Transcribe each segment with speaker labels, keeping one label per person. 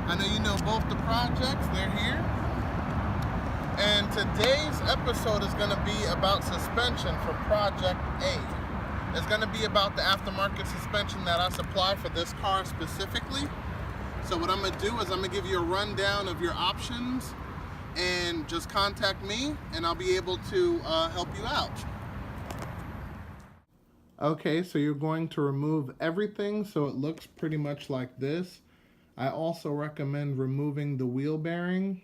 Speaker 1: I know you know both the projects, they're here. And today's episode is going to be about suspension for Project A. It's going to be about the aftermarket suspension that I supply for this car specifically. So what I'm going to do is I'm going to give you a rundown of your options and just contact me and I'll be able to help you out. Okay, so you're going to remove everything so it looks pretty much like this. I also recommend removing the wheel bearing.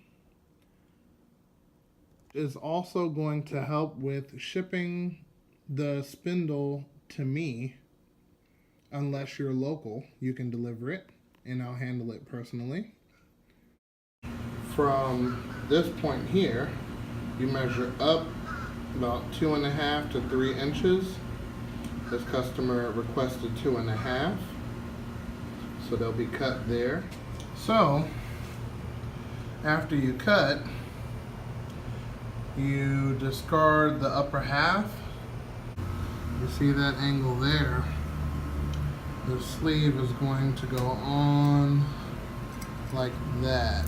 Speaker 1: Is also going to help with shipping the spindle to me. Unless you're local, you can deliver it and I'll handle it personally. From this point here, you measure up about 2.5 to 3 inches. This customer requested 2.5. So they'll be cut there. So, after you cut, you discard the upper half. You see that angle there? The sleeve is going to go on like that.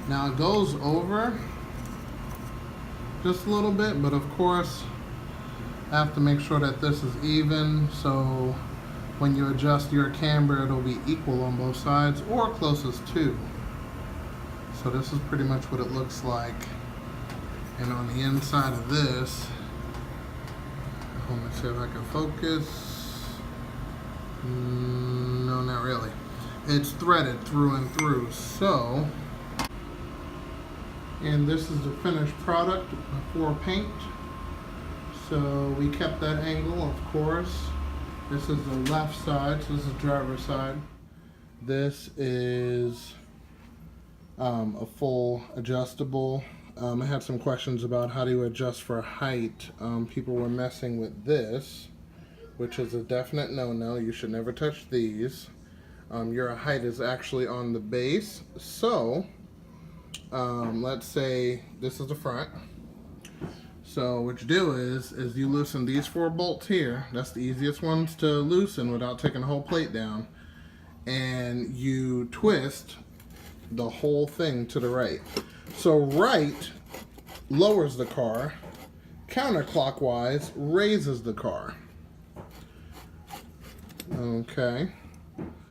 Speaker 1: Now it goes over just a little bit, but of course, I have to make sure that this is even, so when you adjust your camber, it'll be equal on both sides or closest to. So this is pretty much what it looks like. And on the inside of this, let me see if I can focus. No, not really. It's threaded through and through. So, and this is the finished product before paint. So we kept that angle, of course. This is the left side, so this is the driver's side. This is a full adjustable. I had some questions about how do you adjust for height. People were messing with this, which is a definite no-no. You should never touch these. Your height is actually on the base. So, let's say this is the front. So what you do is you loosen these 4 bolts here. That's the easiest ones to loosen without taking the whole plate down. And you twist the whole thing to the right. So right lowers the car, counterclockwise raises the car. Okay.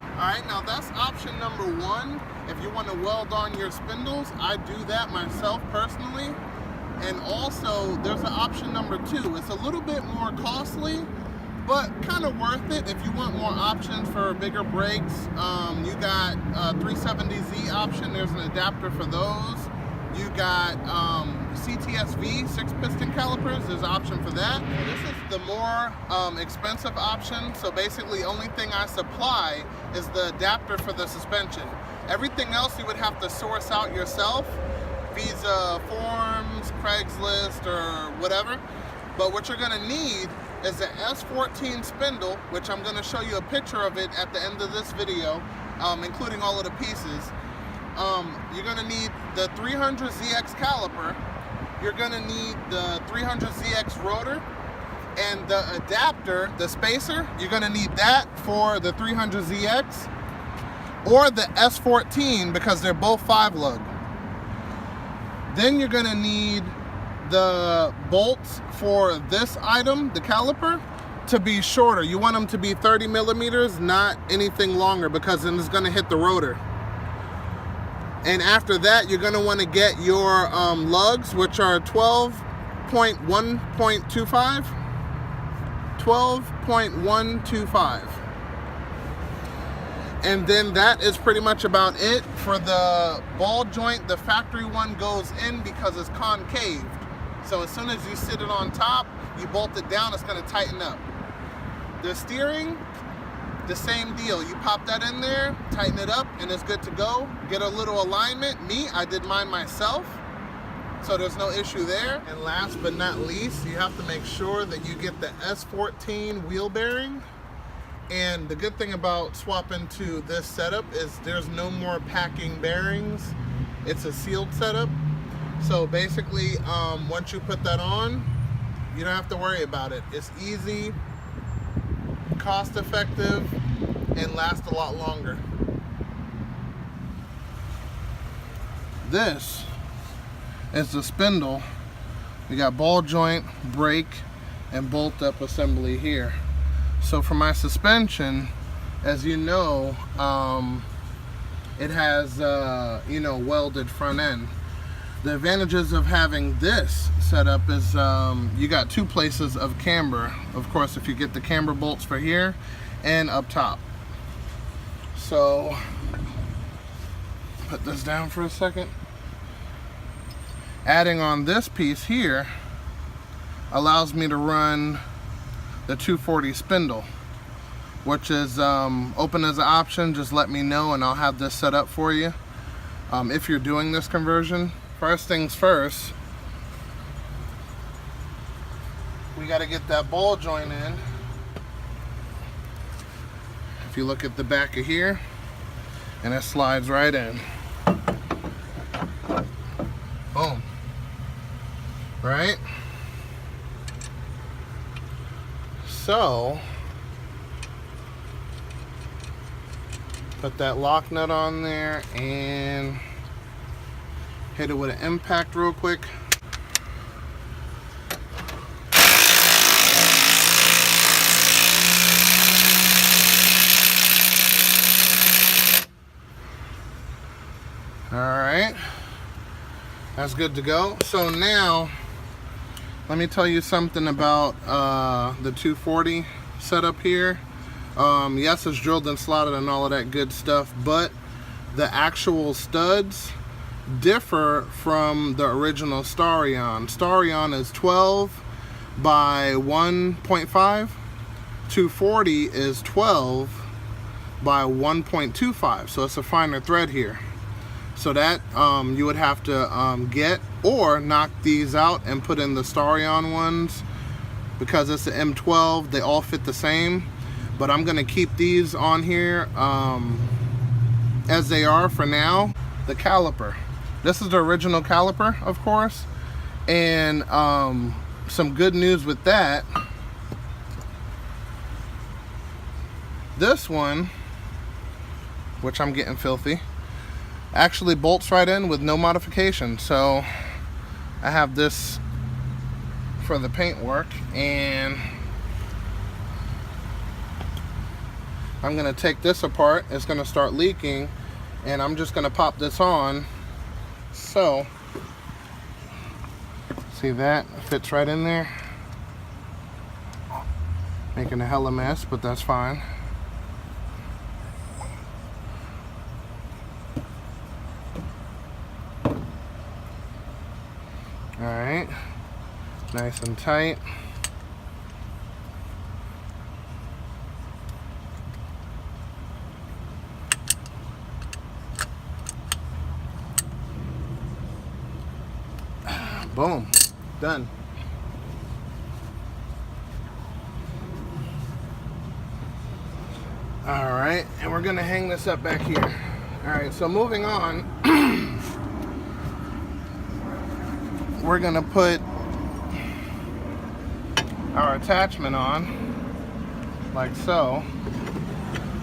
Speaker 1: Alright, now that's option number 1. If you want to weld on your spindles, I do that myself personally. And also, there's an option number 2. It's a little bit more costly, but kind of worth it if you want more options for bigger brakes. You got 370Z option. There's an adapter for those. You got CTSV 6-piston calipers. There's an option for that. This is the more expensive option. So basically, only thing I supply is the adapter for the suspension. Everything else you would have to source out yourself. Visa forms, Craigslist, or whatever. But what you're gonna need is the S14 spindle, which I'm gonna show you a picture of it at the end of this video, including all of the pieces. You're gonna need the 300ZX caliper. You're gonna need the 300ZX rotor, and the adapter, the spacer, you're gonna need that for the 300ZX or the S14 because they're both 5-lug. Then you're gonna need the bolts for this item, the caliper, to be shorter. You want them to be 30 millimeters, not anything longer, because then it's gonna hit the rotor. And after that, you're gonna wanna get your lugs, which are 12.1.25. 12.125. And then that is pretty much about it. For the ball joint, the factory one goes in because it's concaved. So as soon as you sit it on top, you bolt it down, it's gonna tighten up. The steering, the same deal. You pop that in there, tighten it up, and it's good to go. Get a little alignment. I did mine myself, so there's no issue there. And last but not least, you have to make sure that you get the S14 wheel bearing. And the good thing about swapping to this setup is there's no more packing bearings. It's a sealed setup. So basically, once you put that on, you don't have to worry about it. It's easy, cost effective, and lasts a lot longer. this is the spindle. We got ball joint, brake, and bolt up assembly here. So for my suspension, as you know, it has you know, welded front end. The advantages of having this setup is you got two places of camber. Of course, if you get the camber bolts for here and up top. So put this down for a second. Adding on this piece here allows me to run the 240 spindle, which is open as an option. Just let me know and I'll have this set up for you if you're doing this conversion. First things first, we got to get that ball joint in. If you look at the back of here, and it slides right in. Boom. Right? So, put that lock nut on there and hit it with an impact real quick. Alright, that's good to go. So now, let me tell you something about the 240 setup here. Yes, it's drilled and slotted and all of that good stuff, but the actual studs differ from the original Starion. Starion is 12 by 1.5. 240 is 12 by 1.25, so it's a finer thread here. So that you would have to get or knock these out and put in the Starion ones, because it's an M12. They all fit the same, but I'm gonna keep these on here as they are for now. The caliper. This is the original caliper, of course, and some good news with that. This one, which I'm getting filthy, actually bolts right in with no modification. So I have this for the paint work, and I'm gonna take this apart. It's gonna start leaking, and I'm just gonna pop this on. So see, that fits right in there, making a hella mess, but that's fine. Alright, nice and tight. Boom, done. Alright, and we're gonna hang this up back here. Alright, so moving on. We're gonna put our attachment on like so,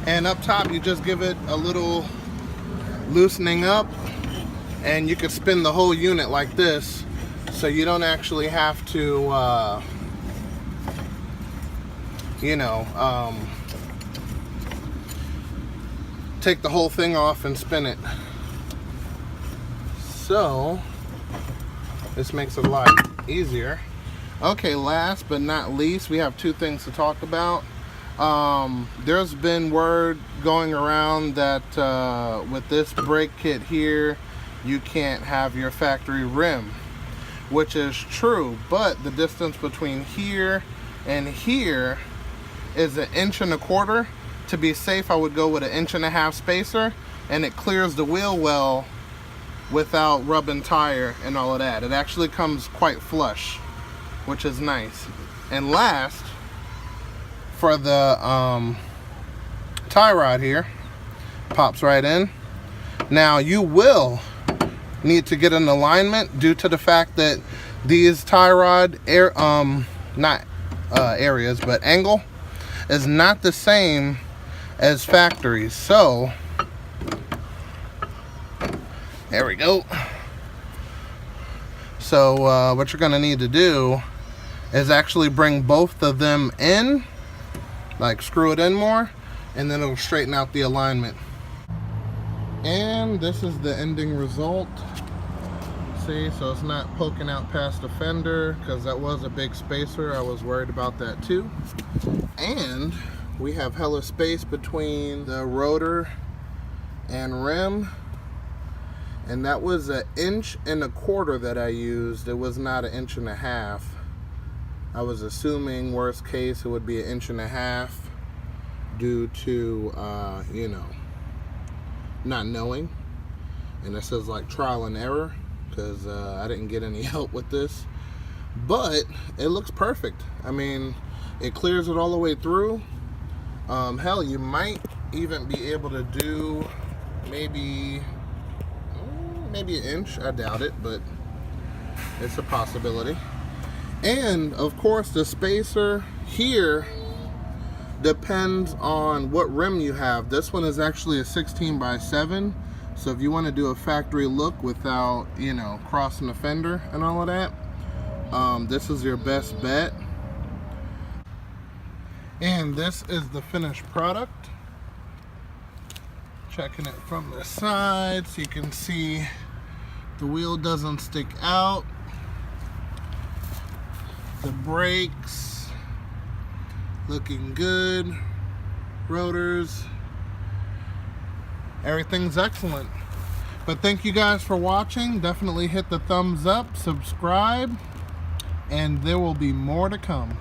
Speaker 1: and up top you just give it a little loosening up, and you could spin the whole unit like this, so you don't actually have to you know, take the whole thing off and spin it. So this makes it a lot easier. Okay, last but not least, we have two things to talk about. There's been word going around that with this brake kit here, you can't have your factory rim, which is true, but the distance between here and here is 1.25 inches. To be safe, I would go with 1.5 inch spacer, and it clears the wheel well without rubbing tire and all of that. It actually comes quite flush, which is nice. And last, for the tie rod here, pops right in. Now you will need to get an alignment due to the fact that these tie rod areas, but angle is not the same as factories. So there we go. So what you're gonna need to do is actually bring both of them in, like screw it in more, and then it'll straighten out the alignment. And this is the ending result. See, so it's not poking out past the fender, because that was a big spacer. I was worried about that too. And we have hella space between the rotor and rim. And that was 1.25 inches that I used. It was not 1.5 inches. I was assuming worst case it would be 1.5 inches due to, you know, not knowing. And this is like trial and error, because I didn't get any help with this. But it looks perfect. I mean, it clears it all the way through. Hell, you might even be able to do maybe 1 inch. I doubt it, but it's a possibility. And of course, the spacer here depends on what rim you have. This one is actually a 16x7, so if you want to do a factory look without, you know, crossing the fender and all of that, this is your best bet. And this is the finished product. Checking it from the side so you can see the wheel doesn't stick out. The brakes looking good. Rotors, everything's excellent. But thank you guys for watching. Definitely hit the thumbs up, subscribe, and there will be more to come.